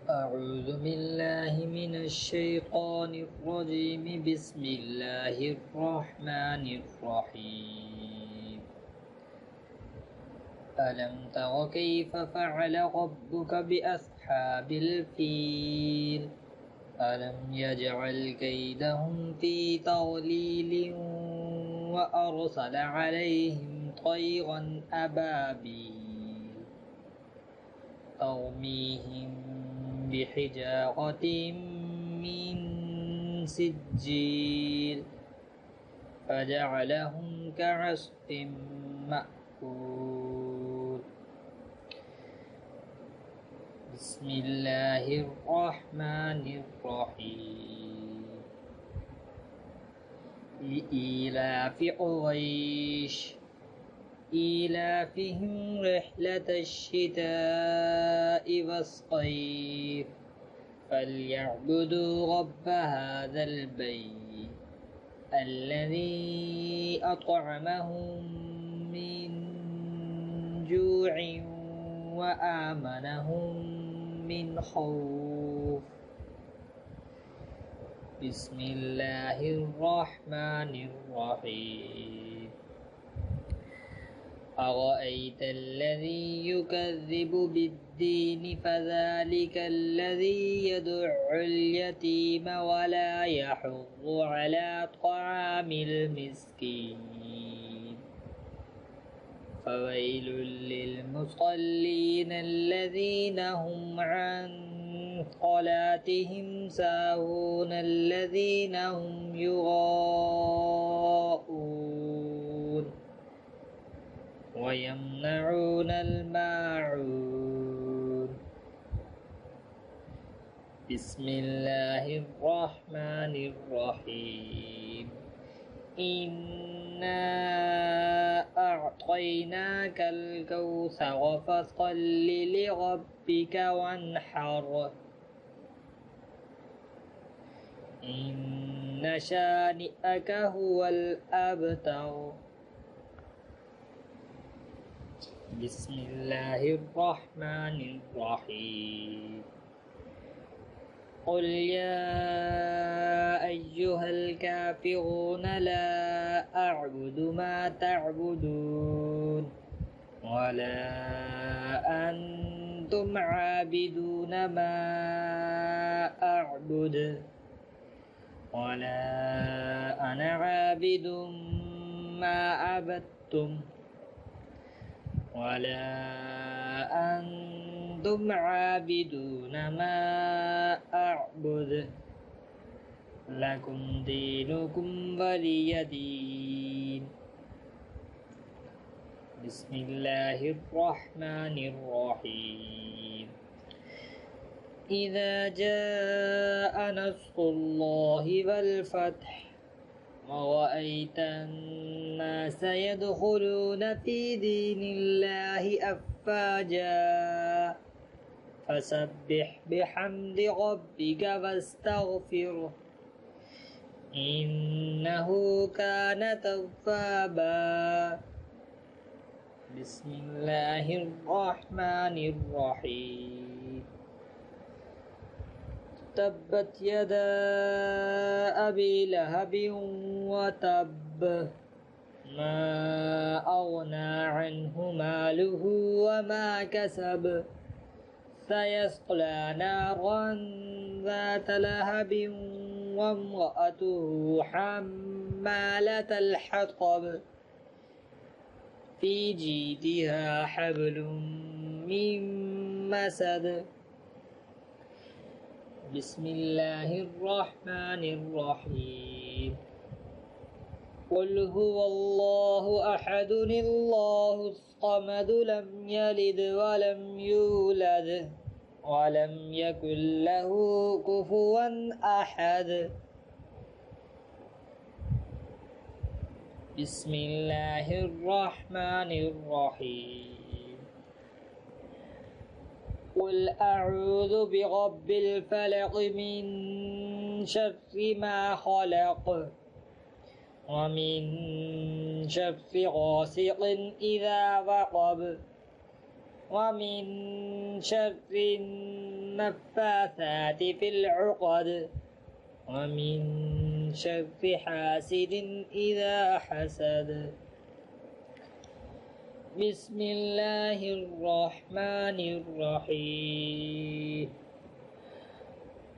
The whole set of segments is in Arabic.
أعوذ بالله من الشيطان الرجيم. بسم الله الرحمن الرحيم. ألم تر كيف فعل ربك بأصحاب الفيل؟ ألم يجعل كيدهم في تضليل وأرسل عليهم طيرا أبابيل ترميهم بحجارة من سجيل فجعلهم كعصف مأكول. بسم الله الرحمن الرحيم. لإيلاف قريش إيلافهم رحلة الشتاء والصيف فليعبدوا رب هذا البيت الذي أطعمهم من جوع وآمنهم من خوف. بسم الله الرحمن الرحيم. أرأيت الذي يكذب بالدين فذلك الذي يدع اليتيم ولا يحض على طعام المسكين. فويل للمصلين الذين هم عن صلاتهم ساهون الذين هم يراءون ويمنعون الماعون. بسم الله الرحمن الرحيم. إنا أعطيناك الكوثر فصل لربك وانحر إن شانئك هو الأبتر. بسم الله الرحمن الرحيم. قل يا أيها الكافرون لا أعبد ما تعبدون ولا أنتم عابدون ما أعبد ولا أنا عابد ما عبدتم ولا أنتم عابدون ما أعبد لكم دينكم ولي دين. بسم الله الرحمن الرحيم. إذا جاء نصر الله والفتح ورأيت الناس يدخلون في دين الله أفواجا فسبح بحمد ربك واستغفره إنه كان توابا. بسم الله الرحمن الرحيم. تبت يدا أبي لهب وتب ما أغنى عنه ماله وما كسب سيصلى نارا ذات لهب وامرأته حمالة الحطب في جيدها حبل من مسد. بسم الله الرحمن الرحيم. قل هو الله أحد الله الصمد لم يلد ولم يولد ولم يكن له كفوا أحد. بسم الله الرحمن الرحيم. قل أعوذ برب الفلق من شر ما خلق ومن شر غاسق إذا وقب ومن شر النفاثات في العقد ومن شر حاسد إذا حسد بسم الله الرحمن الرحيم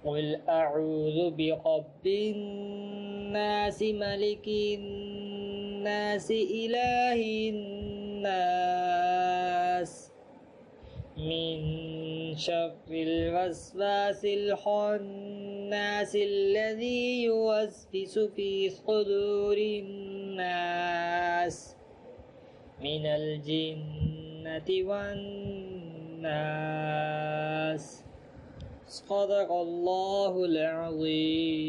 قل أعوذ برب الناس ملك الناس إله الناس من شر الوسواس الخناس الذي يوسوس في صدور الناس من الجنة والناس صدق الله العظيم